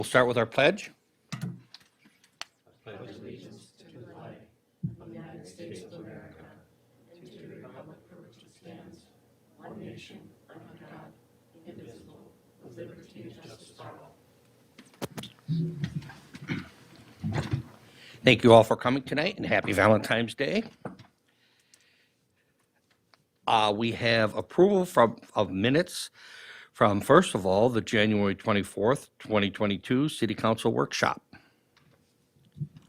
We'll start with our pledge. Thank you all for coming tonight, and happy Valentine's Day. We have approval of minutes from, first of all, the January 24th, 2022 City Council Workshop.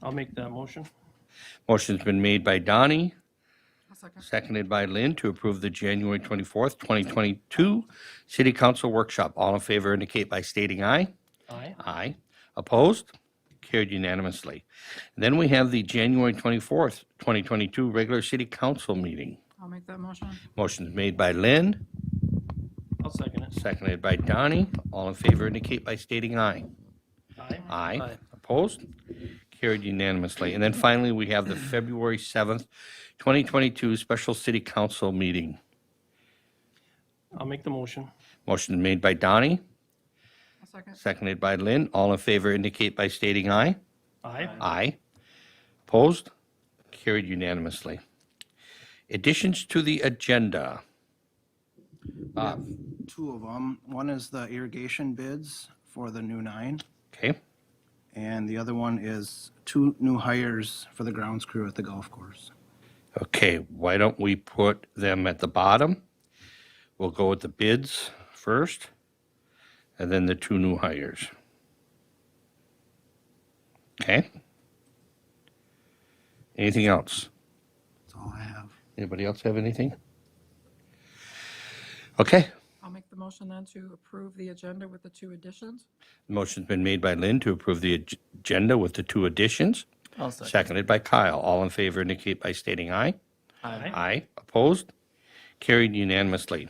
I'll make that motion. Motion's been made by Donnie, I'll second. seconded by Lynn, to approve the January 24th, 2022 City Council Workshop. All in favor indicate by stating aye. Aye. Aye. Opposed? Carried unanimously. And then we have the January 24th, 2022 regular City Council meeting. I'll make that motion. Motion's made by Lynn, I'll second it. seconded by Donnie. All in favor indicate by stating aye. Aye. Aye. Aye. Opposed? Carried unanimously. And then finally, we have the February 7th, 2022 special City Council meeting. I'll make the motion. Motion made by Donnie, I'll second. seconded by Lynn. All in favor indicate by stating aye. Aye. Aye. Opposed? Carried unanimously. Additions to the agenda. Two of them. One is the irrigation bids for the new 9, Okay, and the other one is 2 new hires for the grounds crew at the golf course. okay, why don't we put them at the bottom? We'll go with the bids first, and then the 2 new hires. Okay? Anything else? That's all I have. Anybody else have anything? Okay, I'll make the motion then to approve the agenda with the 2 additions. motion's been made by Lynn to approve the agenda with the 2 additions, I'll second. seconded by Kyle. All in favor indicate by stating aye. Aye. Aye. Opposed? Carried unanimously.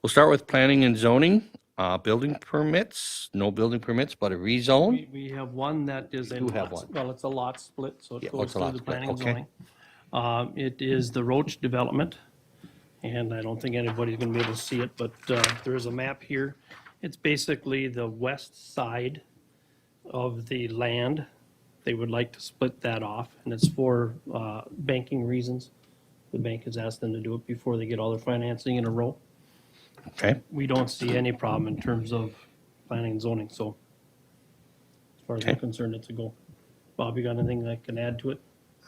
We'll start with planning and zoning. Building permits, no building permits, but a rezone. We have one that is a do have lot, one. well, it's a lot split, so Yeah, it what's goes a lot through the split? planning and Okay. zoning. It is the Roach development, and I don't think anybody's gonna be able to see it, but there is a map here. It's basically the west side of the land. They would like to split that off, and it's for banking reasons. The bank has asked them to do it before they get all their financing in a row. Okay, We don't see any problem in terms of planning and zoning, so as far as I'm Okay. concerned, it's a go. Bob, you got anything that can add to it?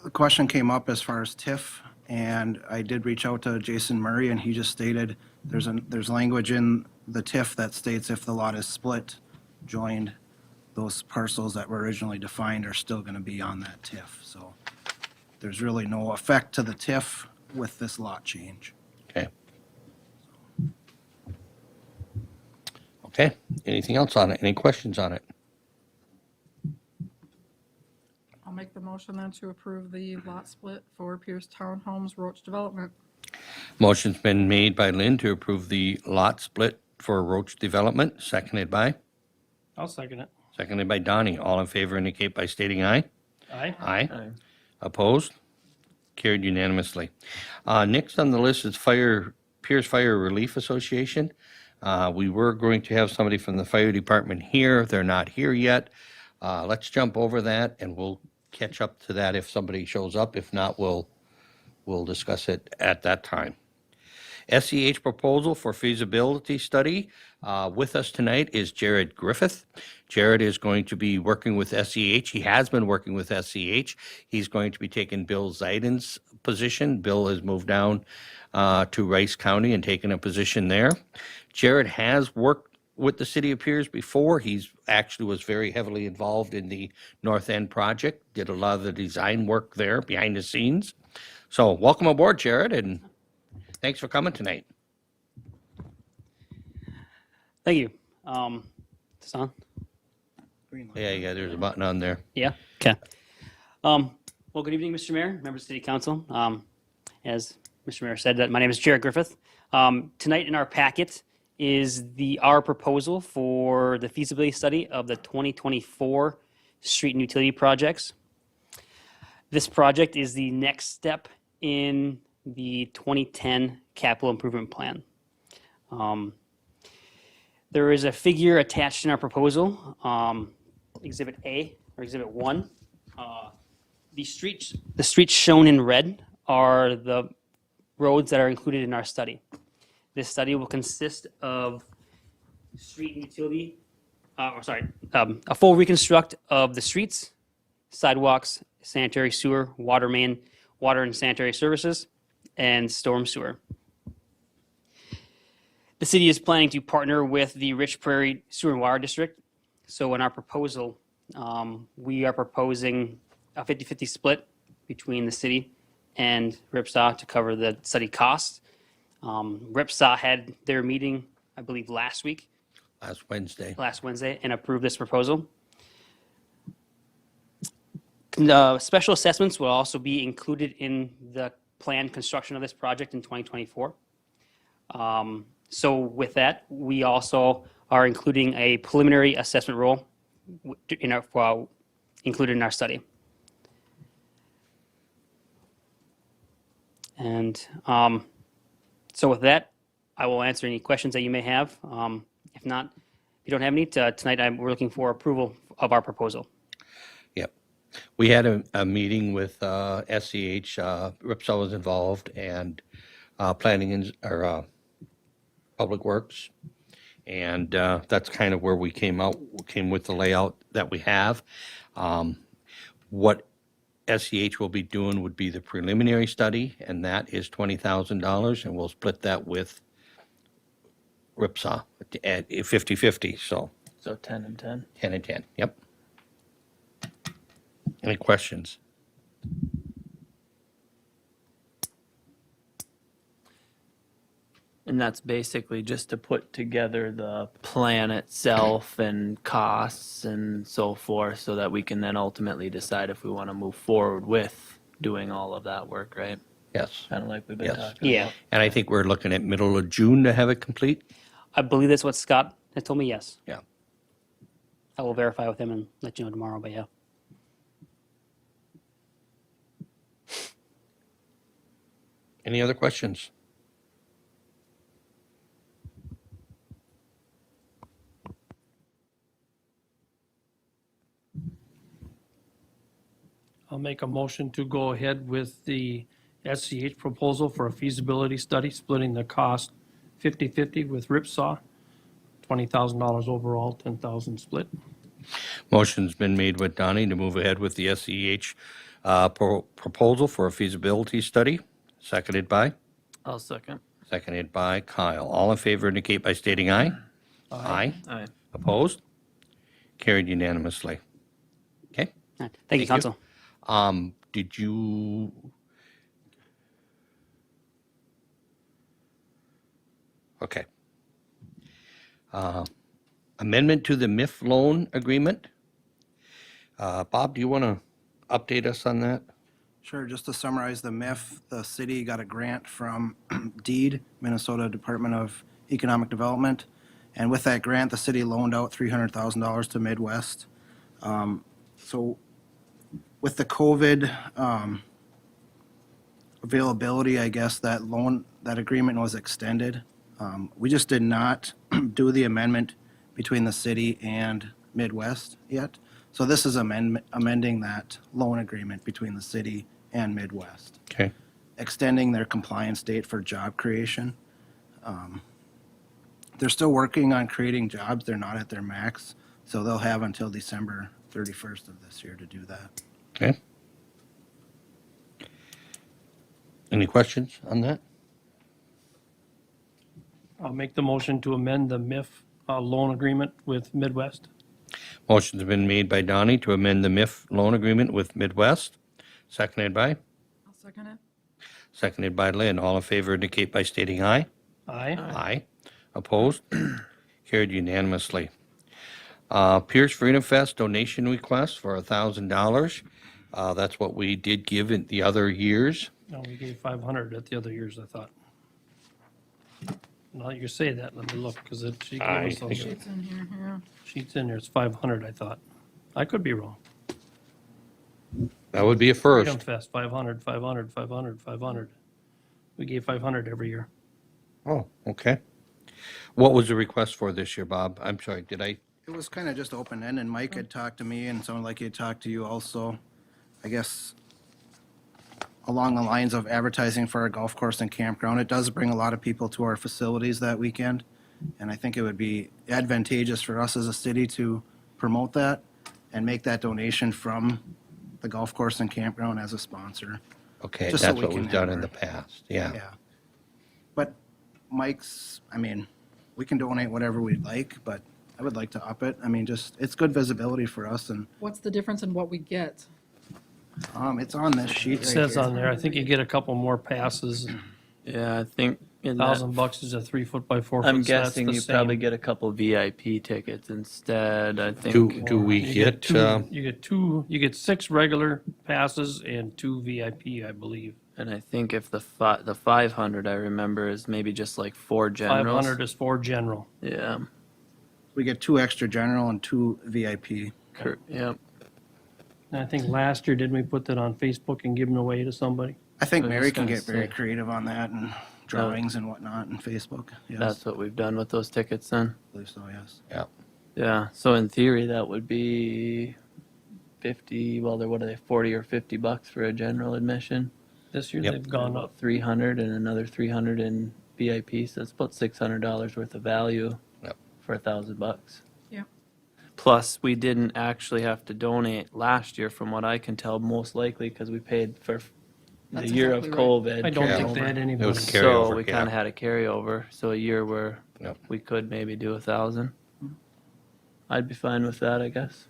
The question came up as far as TIF, and I did reach out to Jason Murray, and he just stated there's language in the TIF that states if the lot is split, joined, those parcels that were originally defined are still going to be on that TIF. So there's really no effect to the TIF with this lot change. okay. Okay, anything else on it? Any questions on it? I'll make the motion then to approve the lot split for Pierz Townhomes Roach Development. Motion's been made by Lynn to approve the lot split for Roach Development, seconded by Donnie. All in favor indicate by stating aye. Aye. Aye. Opposed? Carried unanimously. Next on the list is Pierz Fire Relief Association. We were going to have somebody from the fire department here. They're not here yet. Let's jump over that and we'll catch up to that if somebody shows up. If not, we'll discuss it at that time. SEH proposal for feasibility study. With us tonight is Jared Griffith. Jared is going to be working with SEH. He has been working with SEH. He's going to be taking Bill Zeiden's position. Bill has moved down to Rice County and taken a position there. Jared has worked with the city of Pierz before. He's actually was very heavily involved in the North End project, did a lot of the design work there behind the scenes. So welcome aboard, Jared, and thanks for coming tonight. Thank you. Is this on? Green light. Yeah, there's a button on there. Yeah. Okay. Well, good evening, Mr. Mayor, members of City Council. As Mr. Mayor said, that my name is Jared Griffith. Tonight in our packet is our proposal for the feasibility study of the 2024 street and utility projects. This project is the next step in the 2010 capital improvement plan. There is a figure attached in our proposal Exhibit A or Exhibit 1. The streets shown in red are the roads that are included in our study. This study will consist of street and utility, a full reconstruct of the streets, sidewalks, sanitary sewer, water main, water and sanitary services, and storm sewer. The city is planning to partner with the Rich Prairie Sewer and Water District. So in our proposal, we are proposing a 50-50 split between the city and RIPSA to cover the study costs. RIPSA had their meeting, I believe, last Last Wednesday. and approved this proposal. Special assessments will also be included in the planned construction of this project in 2024. So with that, we also are including a preliminary assessment role included in our study. And so with that, I will answer any questions that you may have. If not, if you don't have any, tonight we're looking for approval of our proposal. Yep. We had a meeting with SCH, RIPSA was involved, and planning or Public Works. And that's kind of where we came with the layout that we have. What SCH will be doing would be the preliminary study, and that is $20,000, and we'll split that with RIPSA at 50-50, so So 10 and 10. 10 and 10, yep. Any questions? And that's basically just to put together the plan itself and costs and so forth so that we can then ultimately decide if we want to move forward with doing all of that work, right? Yes. Kind of like we've been Yes. talking Yeah, about. And I think we're looking at middle of June to have it complete? I believe that's what Scott had told me, yes. Yeah. I will verify with him and let you know tomorrow, but yeah. Any other questions? I'll make a motion to go ahead with the SCH proposal for a feasibility study, splitting the cost 50-50 with RIPSA, $20,000 overall, 10,000 split. Motion's been made with Donnie to move ahead with the SEH proposal for a feasibility study, seconded by I'll second. Kyle. All in favor indicate by stating aye. Aye. Aye. Opposed? Carried unanimously. Okay. All right. Thank you, Council. Did you? Okay. Amendment to the MIF loan agreement. Bob, do you want to update us on that? Sure, just to summarize the MIF, the city got a grant from DEED, Minnesota Department of Economic Development. And with that grant, the city loaned out $300,000 to Midwest. So with the COVID availability, I guess that agreement was extended. We just did not do the amendment between the city and Midwest yet. So this is amending that loan agreement between the city and Midwest, Okay. extending their compliance date for job creation. They're still working on creating jobs. They're not at their max, so they'll have until December 31st of this year to do that. Okay. Any questions on that? I'll make the motion to amend the MIF loan agreement with Midwest. Motion's been made by Donnie to amend the MIF loan agreement with Midwest, seconded by I'll second it. Lynn. All in favor indicate by stating aye. Aye. Aye. Opposed? Carried unanimously. Pierz Freedom Fest donation request for $1,000. That's what we did give in the other years. No, we gave 500 at the other years, I thought. Now that you say that, let me look, because she gave I us those think- It's in here, yeah. sheets in there. It's 500, I thought. I could be wrong. That would be a Freedom first. Fest, 500, 500, 500, 500. We gave 500 every year. Oh, okay. What was the request for this year, Bob? I'm sorry, did I It was kind of just open-ended. Mike had talked to me and sounded like he had talked to you also. I guess along the lines of advertising for our golf course and campground. It does bring a lot of people to our facilities that weekend. And I think it would be advantageous for us as a city to promote that and make that donation from the golf course and campground as a sponsor. Okay, Just so that's we what can we've done have in our- the past, yeah. Yeah. But Mike's, I mean, we can donate whatever we'd like, but I would like to up it. I mean, just, it's good visibility for us and, What's the difference in what we get? it's on this sheet It right says here. on there, I think you get a couple more passes. Yeah, I think in that, $1,000 is a 3 foot by 4 foot. I'm so that's guessing the you probably same. get a couple VIP tickets instead. I think. Do we You get, two, you get 6 regular passes and 2 VIP, I believe. And I think if the 500 I remember is maybe just like 4 generals. 500 is for general. Yeah. We get 2 extra general and 2 VIP. Yep. And I think last year, didn't we put that on Facebook and give them away to somebody? I think I was Mary can gonna get very say. creative on that and drawings and whatnot and Facebook. Yes, That's what we've done with those tickets then. I believe so, yes. Yeah. So in theory, that would be 50. Well, they're what are they? 40 or $50 for a general admission. This year, Yep. they've gone About up. 300 and another 300 in VIP. So that's about $600 worth of value Yep. for $1,000. Yeah. Plus, we didn't actually have to donate last year, from what I can tell, most likely because we paid for the That's year exactly of right. COVID. I don't Yeah. think they had It anybody. was So carryover, we kind of yeah. had a carryover. So a year where Yep. we could maybe do 1,000. I'd be fine with that, I guess.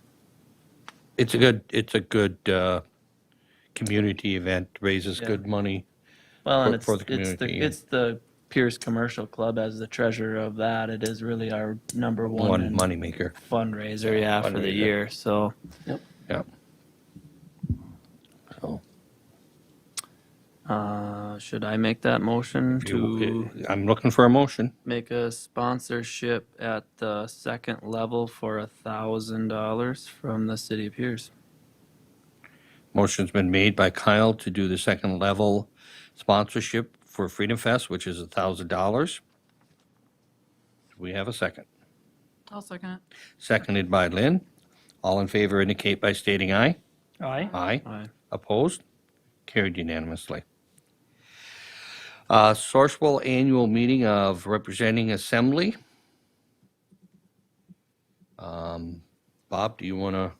It's a good community event, raises Yeah. good money. Well, and For it's the it's the community. it's the Pierz Commercial Club as the treasurer of that. It is really our number one One and moneymaker. fundraiser, yeah, for the Fundraiser. year. So Yeah. So should I make that motion to I'm looking for a motion. make a sponsorship at the second level for $1,000 from the city of Pierz? Motion's been made by Kyle to do the second level sponsorship for Freedom Fest, which is $1,000. We have a second. I'll second it. Seconded by Lynn. All in favor indicate by stating aye. Aye. Aye. Aye. Opposed? Carried unanimously. Sourcewell Annual Meeting of Representing Assembly. Bob, do you want to?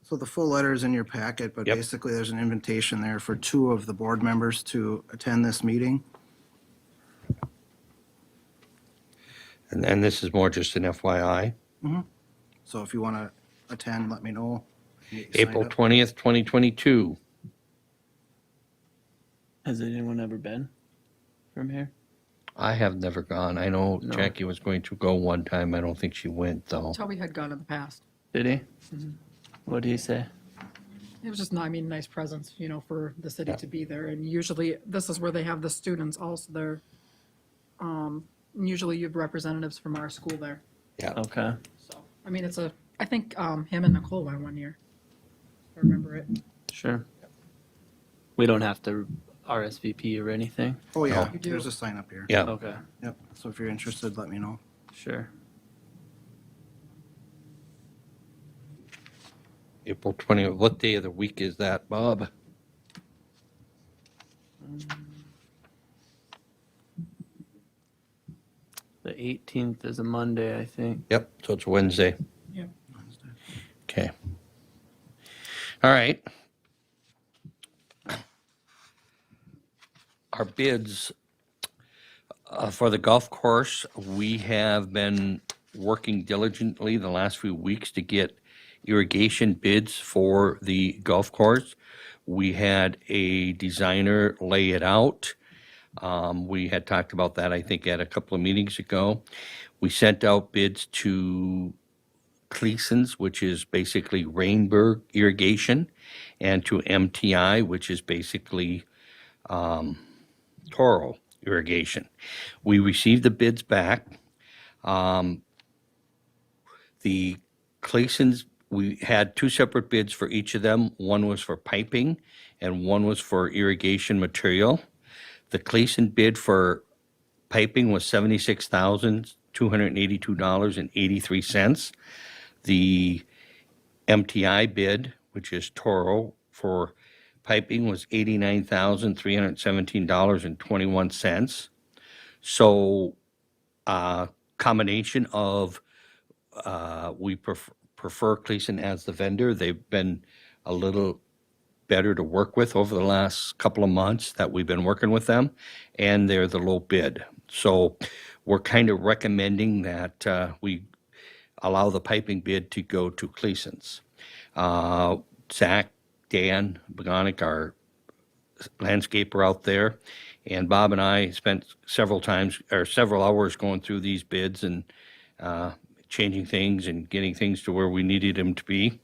So the full letter is in your packet, but Yep. basically there's an invitation there for 2 of the board members to attend this meeting. And this is more just an FYI. So if you want to attend, let me know. Get you signed April up. 20th, 2022. Has anyone ever been from here? I have never gone. I know No. Jackie was going to go one time. I don't think she went, though. Toby had gone in the past. Did he? What did he say? It was just, I mean, nice presence, you know, for the city Yeah. to be there. And usually, this is where they have the students also there. Usually you have representatives from our school there. Yeah. Okay. So, I mean, I think him and Nicole went one year. If I remember it. Sure. We don't have to RSVP or anything. Oh, yeah, You do. there's a sign up here. Yeah. Okay. Yep, so if you're interested, let me know. Sure. April 20th. What day of the week is that, Bob? The 18th is a Monday, I think. Yep, so it's Wednesday. Yeah. Okay. All right. Our bids for the golf course, we have been working diligently the last few weeks to get irrigation bids for the golf course. We had a designer lay it out. We had talked about that, I think, at a couple of meetings ago. We sent out bids to Cleason's, which is basically Rainburg Irrigation, and to MTI, which is basically Toro Irrigation. We received the bids back. The Cleason's, we had 2 separate bids for each of them. One was for piping and one was for irrigation material. The Cleason bid for piping was $76,200. $282.83. The MTI bid, which is Toro, for piping was $89,317.21. So, combination of, we prefer Cleason as the vendor. They've been a little better to work with over the last couple of months that we've been working with them, and they're the low bid. So we're kind of recommending that we allow the piping bid to go to Cleason's. Zach, Dan Begonic, our landscaper out there, and Bob and I spent several hours going through these bids and changing things and getting things to where we needed them to be.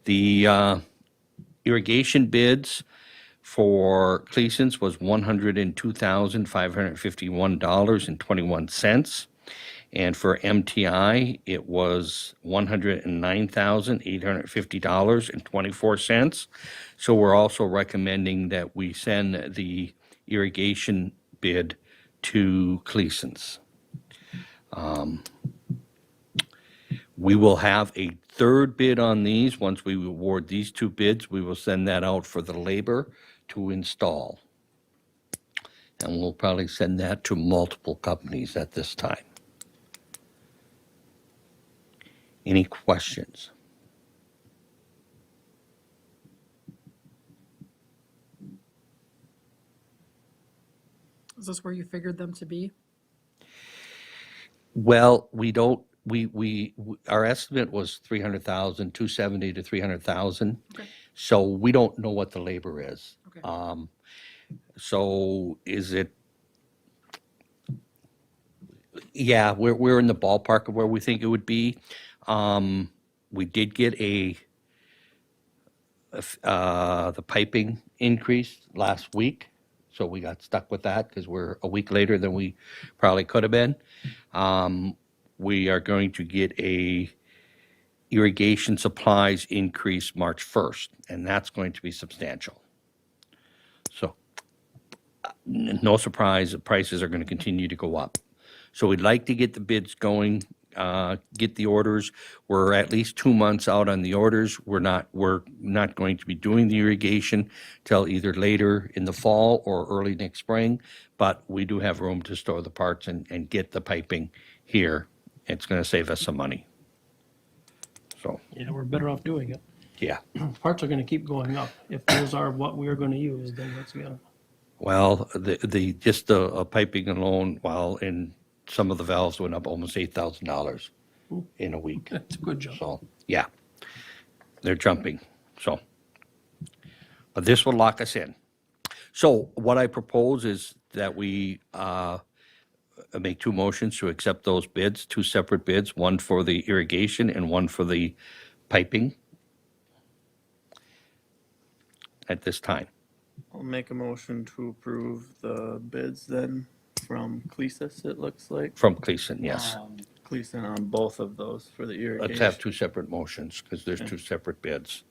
The irrigation bids for Cleason's was $102,551.21. And for MTI, it was $109,850.24. So we're also recommending that we send the irrigation bid to Cleason's. We will have a third bid on these. Once we award these two bids, we will send that out for the labor to install. And we'll probably send that to multiple companies at this time. Any questions? Is this where you figured them to be? Well, we don't, our estimate was 300,000, 270 to 300,000. Okay. So we don't know what the labor is. Okay. So is it, yeah, we're in the ballpark of where we think it would be. We did get the piping increase last week, so we got stuck with that because we're a week later than we probably could have been. We are going to get a irrigation supplies increase March 1st, and that's going to be substantial. So, no surprise, the prices are going to continue to go up. So we'd like to get the bids going, get the orders. We're at least 2 months out on the orders. We're not going to be doing the irrigation till either later in the fall or early next spring, but we do have room to store the parts and get the piping here. It's going to save us some money. So, Yeah, we're better off doing it. yeah. Parts are gonna keep going up. If those are what we're gonna use, then let's go. Well, the piping alone, while in some of the valves went up almost $8,000 in a week. That's a good job. So, yeah, they're jumping, so. But this will lock us in. So what I propose is that we make two motions to accept those bids, two separate bids, one for the irrigation and one for the piping at this time. I'll make a motion to approve the bids then from Cleasus, it looks like. From Cleason, yes. Cleason on both of those for the irrigation. Let's have two separate motions because there's two separate bids.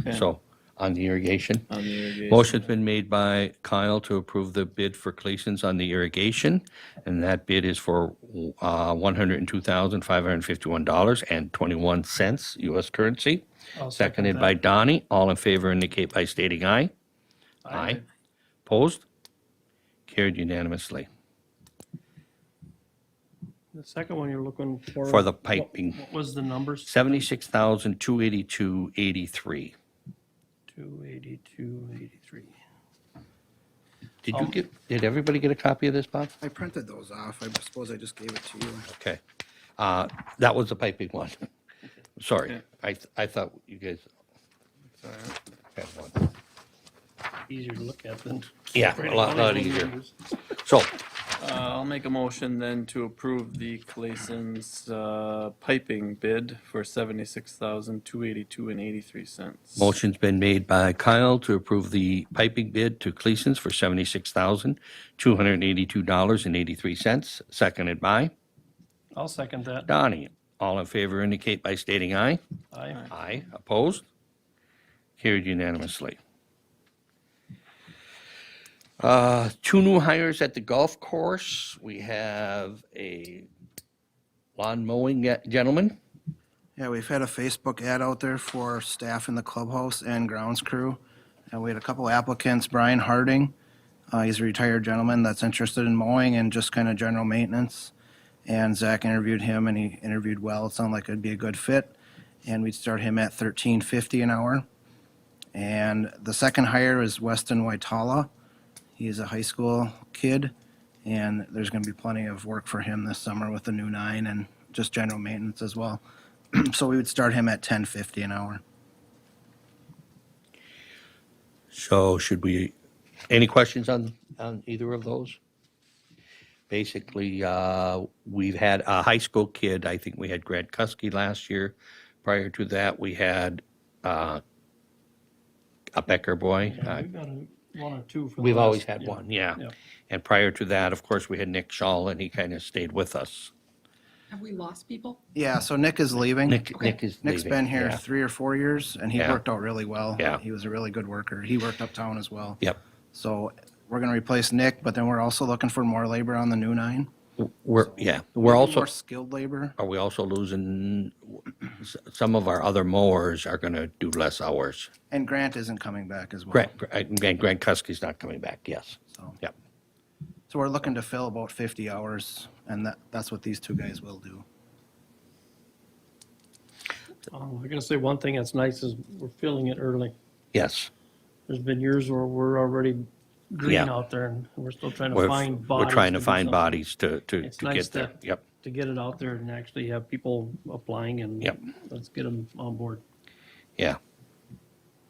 Okay. So, on the irrigation. On the irrigation. Motion's been made by Kyle to approve the bid for Cleason's on the irrigation, and that bid is for $102,551.21 US currency. I'll second Seconded that. by Donnie. All in favor indicate by stating aye. Aye. Opposed? Carried unanimously. The second one you're looking for. For the piping. What was the numbers? $76,282.83. 282.83. Did everybody get a copy of this, Bob? I printed those off. I suppose I just gave it to you. Okay. That was the piping one. Sorry. Okay. I thought you guys Sorry. had one. Easier to look at than. Yeah, a lot writing easier. numbers. So, I'll make a motion then to approve the Cleason's piping bid for $76,282.83. motion's been made by Kyle to approve the piping bid to Cleason's for $76,282.83. Seconded by I'll second that. Donnie. All in favor indicate by stating aye. Aye. Aye. Opposed? Carried unanimously. Two new hires at the golf course. We have a lawn mowing, gentlemen? Yeah, we've had a Facebook ad out there for staff in the clubhouse and grounds crew. And we had a couple applicants, Brian Harding. He's a retired gentleman that's interested in mowing and just kind of general maintenance. And Zach interviewed him and he interviewed well. It sounded like it'd be a good fit. And we'd start him at $13.50 an hour. And the second hire is Weston Waitala. He's a high school kid. And there's going to be plenty of work for him this summer with the new 9 and just general maintenance as well. So we would start him at $10.50 an hour. So should we, any questions on either of those? Basically, we've had a high school kid. I think we had Grant Kuski last year. Prior to that, we had a Becker boy. Yeah, we've got one or two for the We've always last- had yeah. one, yeah. Yeah. And prior to that, of course, we had Nick Shaw, and he kind of stayed with us. Have we lost people? Yeah, so Nick is leaving. Nick is Nick's leaving, been here yeah. 3 or 4 years, and he Yeah. worked out really well. Yeah. He was a really good worker. He worked uptown as well. Yep. So we're going to replace Nick, but then we're also looking for more labor on the new 9. We're Maybe also, more skilled labor. are we also losing, some of our other mowers are going to do less hours. And Grant isn't coming back as well. Grant Kuski's not coming back, yes. So, Yep. so we're looking to fill about 50 hours, and that's what these 2 guys will do. I gotta say, one thing that's nice is we're filling it early. Yes. There's been years where we're already green Yeah. out there and we're still trying to We're find bodies. we're trying to do find something. bodies to It's nice get there. to- Yep. To get it out there and actually have people applying and Yep. let's get them on board. Yeah.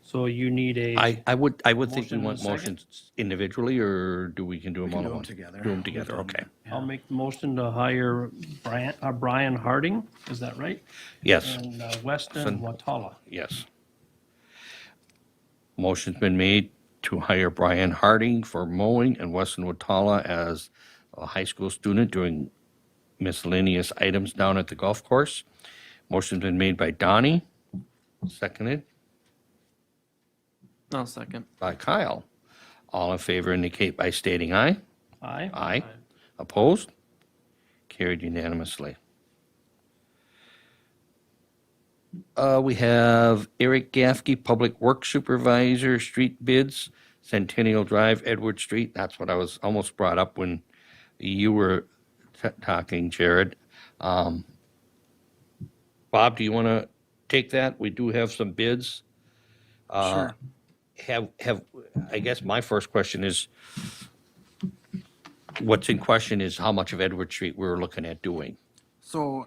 So you need a, I would think we Motion and a want second? motions individually, or do we can do them can all do at 'em once? together. Do them together, okay. I'll make the motion to hire Brian Harding, is that right? Yes, And Weston Watala. yes. Motion's been made to hire Brian Harding for mowing and Weston Watala as a high school student doing miscellaneous items down at the golf course. Motion's been made by Donnie, seconded I'll second. by Kyle. All in favor indicate by stating aye. Aye? Aye. Opposed? Carried unanimously. We have Eric Gaffkey, Public Works Supervisor, street bids, Centennial Drive, Edward Street. That's what I was almost brought up when you were talking, Jared. Bob, do you want to take that? We do have some bids. Sure. I guess my first question is, what's in question is how much of Edward Street we were looking at doing. So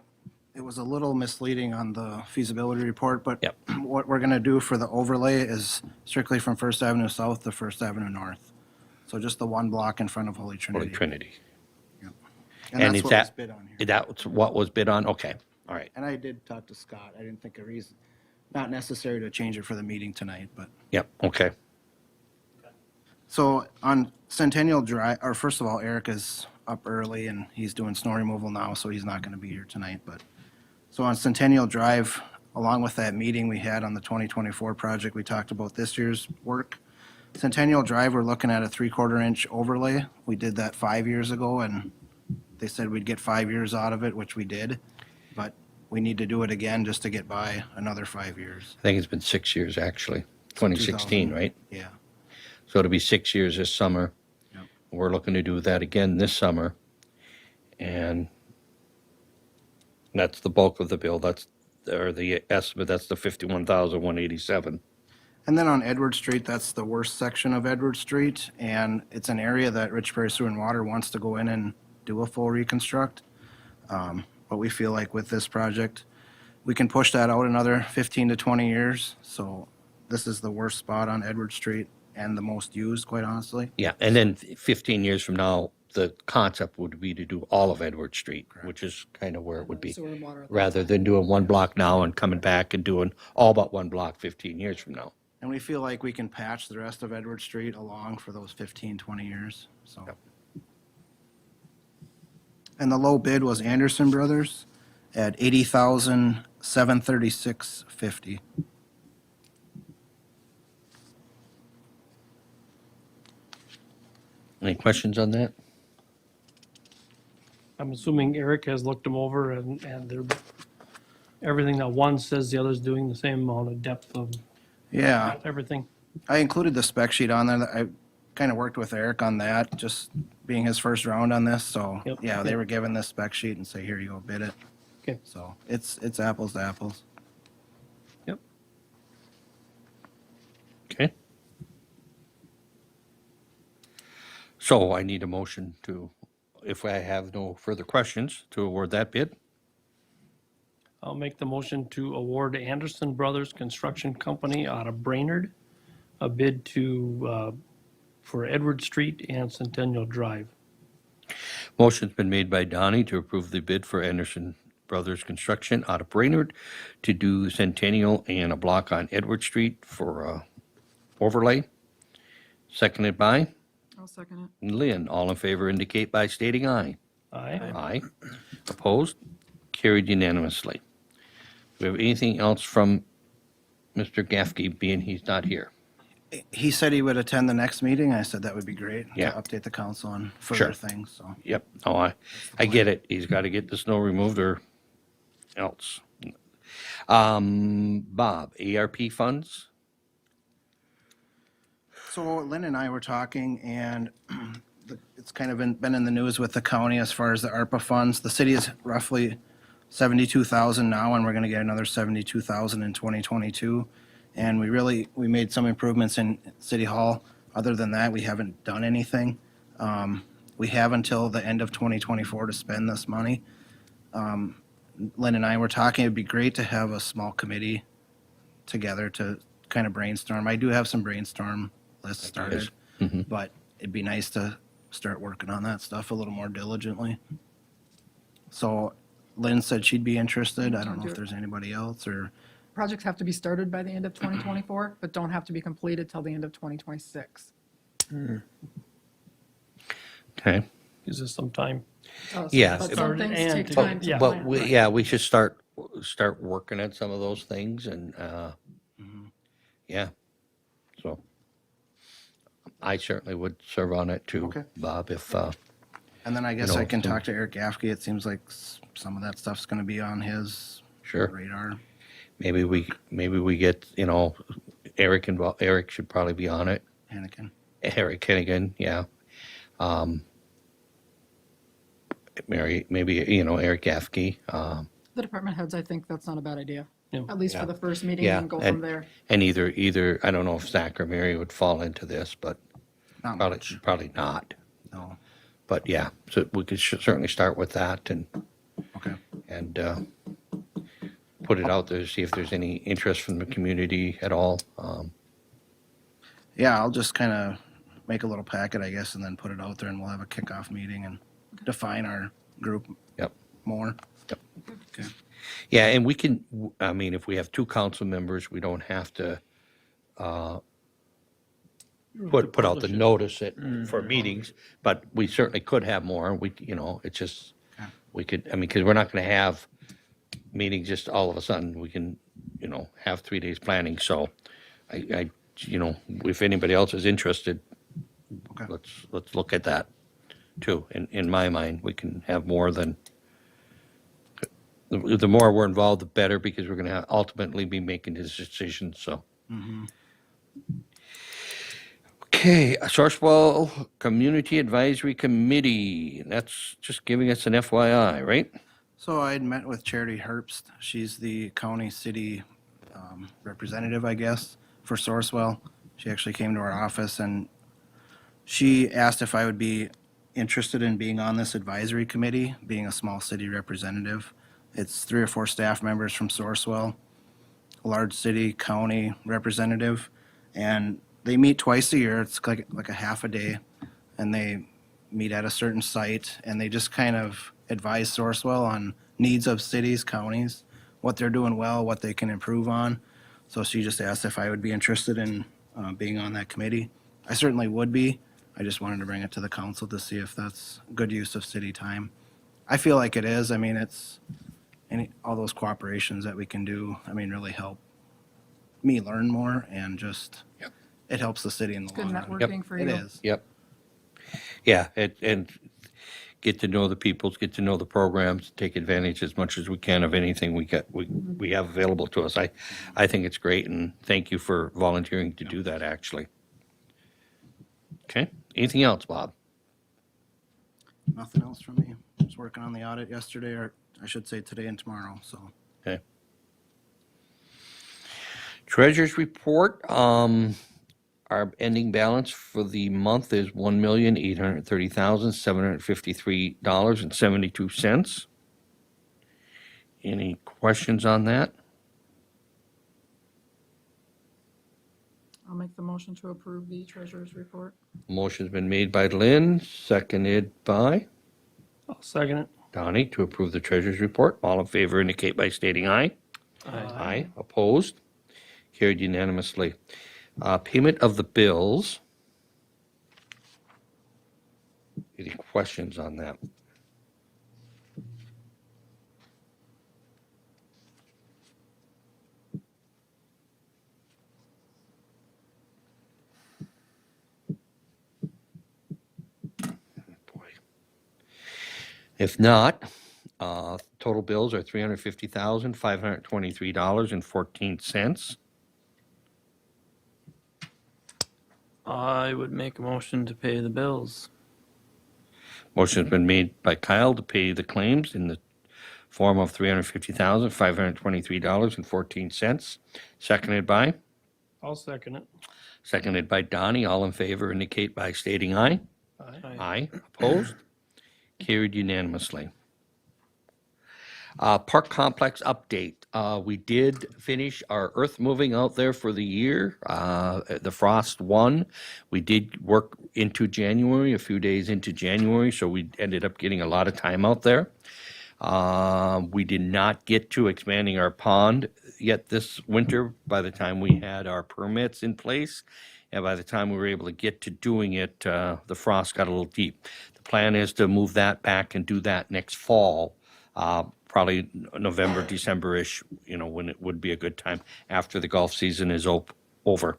it was a little misleading on the feasibility report, but Yep. what we're going to do for the overlay is strictly from First Avenue South to First Avenue North. So just the 1 block in front of Holy Trinity. Holy Trinity. And And that's is what was that, bid on here. is that what was bid on? Okay, all right. And I did talk to Scott. I didn't think a reason, not necessary to change it for the meeting tonight, but. Yep, okay. So on Centennial Drive, or first of all, Eric is up early and he's doing snow removal now, so he's not going to be here tonight. But so on Centennial Drive, along with that meeting we had on the 2024 project, we talked about this year's work. Centennial Drive, we're looking at a 3/4 inch overlay. We did that 5 years ago and they said we'd get 5 years out of it, which we did. But we need to do it again just to get by another 5 years. I think it's been 6 years, actually. 2016, 2000. right? Yeah. So it'll be 6 years this summer. Yep. We're looking to do that again this summer. And that's the bulk of the bill. That's, or the estimate, that's the 51,187. And then on Edward Street, that's the worst section of Edward Street, and it's an area that Rich Prairie Sewer and Water wants to go in and do a full reconstruct. But we feel like with this project, we can push that out another 15 to 20 years. So this is the worst spot on Edward Street and the most used, quite honestly. Yeah, and then 15 years from now, the concept would be to do all of Edward Street, which is kind of where it would be. Sewer and water. Rather than doing 1 block now and coming back and doing all but 1 block 15 years from now. And we feel like we can patch the rest of Edward Street along for those 15, 20 years, so. Yep. And the low bid was Anderson Brothers at $80,736.50. Any questions on that? I'm assuming Eric has looked them over and they're, everything that one says the other's doing the same amount of depth of Yeah, everything. I included the spec sheet on there. I kind of worked with Eric on that, just being his first round on this. So, Yep. yeah, they were given this spec sheet and say, here you go, bid it. Okay. So it's apples to apples. Yep. Okay. So I need a motion to, if I have no further questions, to award that bid. I'll make the motion to award Anderson Brothers Construction Company out of Brainerd a bid to, for Edward Street and Centennial Drive. Motion's been made by Donnie to approve the bid for Anderson Brothers Construction out of Brainerd to do Centennial and a block on Edward Street for overlay. Seconded by I'll second it. Lynn. All in favor indicate by stating aye. Aye. Aye. Opposed? Carried unanimously. Do we have anything else from Mr. Gaffkey, being he's not here? He said he would attend the next meeting. I said that would be great. Yeah. To update the council on Sure. further things, so. Yep. Oh, I get it. He's got to get the snow removed or else. Bob, ARP funds? So Lynn and I were talking, and it's kind of been in the news with the county as far as the ARPA funds. The city is roughly 72,000 now, and we're gonna get another 72,000 in 2022. And we made some improvements in City Hall. Other than that, we haven't done anything. We have until the end of 2024 to spend this money. Lynn and I were talking, it'd be great to have a small committee together to kind of brainstorm. I do have some brainstorm lists started, but it'd be nice to start working on that stuff a little more diligently. So Lynn said she'd be interested. I don't know if there's anybody else or, Projects have to be started by the end of 2024, but don't have to be completed till the end of 2026. Okay. Gives us some time. Yeah. But some Started things and take to- time to yeah. But plan. we, yeah, we should start working at some of those things and, yeah. So I certainly would serve on it too, Okay. Bob, if, and then I guess know, I can some- talk to Eric Gaffkey. It seems like some of that stuff's gonna be on his sure. radar. Maybe we get, Eric involved. Eric should probably be on it. Hannikin. Eric Hennigan, yeah. Mary, maybe, Eric Gaffkey. The department heads, I think that's not a bad idea, Yeah. at least Yeah. for the first meeting Yeah, and go and- from there. And either, I don't know if Zach or Mary would fall into this, but Not probably, much, probably not. no. But yeah, so we could certainly start with that and, Okay. put it out there, see if there's any interest from the community at all. Yeah, I'll just kind of make a little packet, I guess, and then put it out there and we'll have a kickoff meeting and define our group Yep. more. Yep. Okay. Yeah, and we can, if we have two council members, we don't have to put out the notice for meetings, but we certainly could have more. It's just, Okay. we could, because we're not going to have meetings just all of a sudden. We can, have 3 days planning. So if anybody else is interested, Okay. let's look at that too. In my mind, we can have more than, the more we're involved, the better, because we're going to ultimately be making this decision, so. Okay, Sourcewell Community Advisory Committee, that's just giving us an FYI, right? So I had met with Charity Herbst. She's the county city representative, I guess, for Sourcewell. She actually came to our office and she asked if I would be interested in being on this advisory committee, being a small city representative. It's 3 or 4 staff members from Sourcewell, a large city, county representative, and they meet twice a year. It's like a half a day, and they meet at a certain site, and they just kind of advise Sourcewell on needs of cities, counties, what they're doing well, what they can improve on. So she just asked if I would be interested in being on that committee. I certainly would be. I just wanted to bring it to the council to see if that's good use of city time. I feel like it is. It's all those cooperations that we can do, really help me learn more and just, Yep. it helps the city in the Good long run. networking for you. It is. Yep. Yeah, and get to know the peoples, get to know the programs, take advantage as much as we can of anything we have available to us. I think it's great, and thank you for volunteering to do that, actually. Okay, anything else, Bob? Nothing else from me. Just working on the audit yesterday, or I should say today and tomorrow, so. Okay. Treasurer's report, our ending balance for the month is $1,830,753.72. Any questions on that? I'll make the motion to approve the treasurer's report. Motion's been made by Lynn, seconded by I'll second it. Donnie to approve the treasurer's report. All in favor indicate by stating aye. Aye. Opposed? Carried unanimously. Payment of the bills. Any questions on that? Boy. If not, total bills are $350,523.14. I would make a motion to pay the bills. Motion's been made by Kyle to pay the claims in the form of $350,523.14. Seconded by? I'll second it. Seconded by Donnie. All in favor indicate by stating aye. Aye. Aye. Opposed? Carried unanimously. Park complex update. We did finish our earth moving out there for the year. The frost won. We did work into January, a few days into January, so we ended up getting a lot of time out there. We did not get to expanding our pond yet this winter by the time we had our permits in place. And by the time we were able to get to doing it, the frost got a little deep. The plan is to move that back and do that next fall, probably November, December-ish, when it would be a good time after the golf season is over.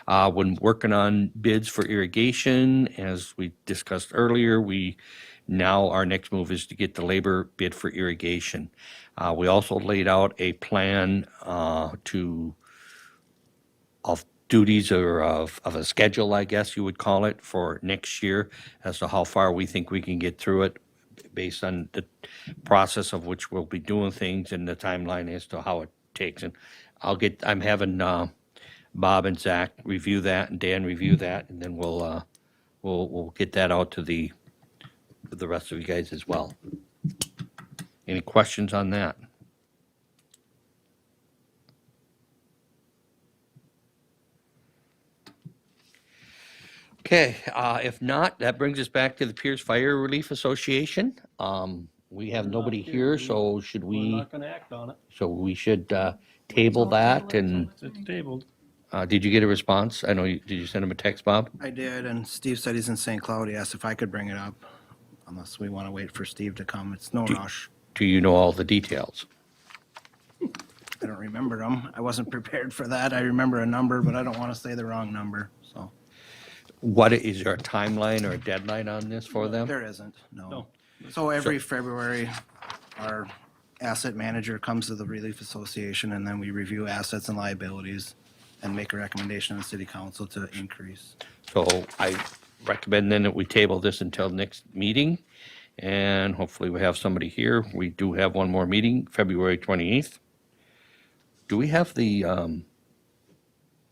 When working on bids for irrigation, as we discussed earlier, our next move is to get the labor bid for irrigation. We also laid out a plan of duties or of a schedule, I guess you would call it, for next year as to how far we think we can get through it based on the process of which we'll be doing things and the timeline as to how it takes. And I'm having Bob and Zach review that and Dan review that, and then we'll get that out to the rest of you guys as well. Any questions on that? Okay, if not, that brings us back to the Pierz Fire Relief Association. We have nobody here, so should We're we, not gonna act on it. so we should table that and, It's tabled. did you get a response? I know, did you send him a text, Bob? I did, and Steve said he's in St. Cloud. He asked if I could bring it up, unless we want to wait for Steve to come. It's no rush. Do you know all the details? I don't remember them. I wasn't prepared for that. I remember a number, but I don't want to say the wrong number, so. Is there a timeline or a deadline on this for them? There isn't, no. No. So every February, our asset manager comes to the Relief Association, and then we review assets and liabilities and make a recommendation to the city council to increase. So I recommend then that we table this until next meeting, and hopefully we have somebody here. We do have one more meeting, February 28th. Do we have the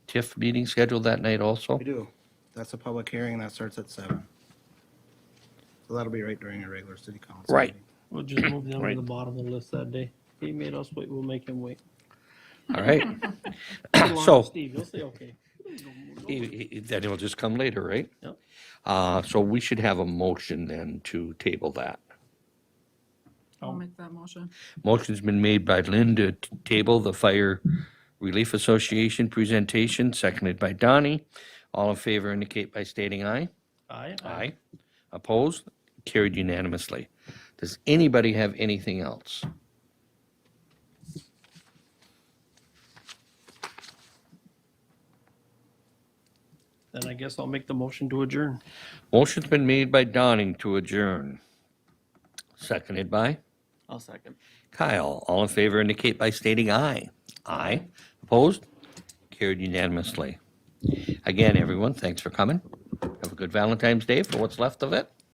TIF meeting scheduled that night also? We do. That's a public hearing, that starts at 7. So that'll be right during a regular city council. Right. meeting. We'll just move them to Right. the bottom of the list that day. He made us wait, we'll make him wait. All right. Along with So Steve, you'll say okay. then it'll just come later, right? Yep. So we should have a motion then to table that. I'll make that motion. Motion's been made by Lynn to table the Fire Relief Association presentation, seconded by Donnie. All in favor indicate by stating aye. Aye. Aye. Opposed? Carried unanimously. Does anybody have anything else? Then I guess I'll make the motion to adjourn. Motion's been made by Donning to adjourn. seconded by I'll second. Kyle. All in favor indicate by stating aye. Aye. Opposed? Carried unanimously. Again, everyone, thanks for coming. Have a good Valentine's Day for what's left of it.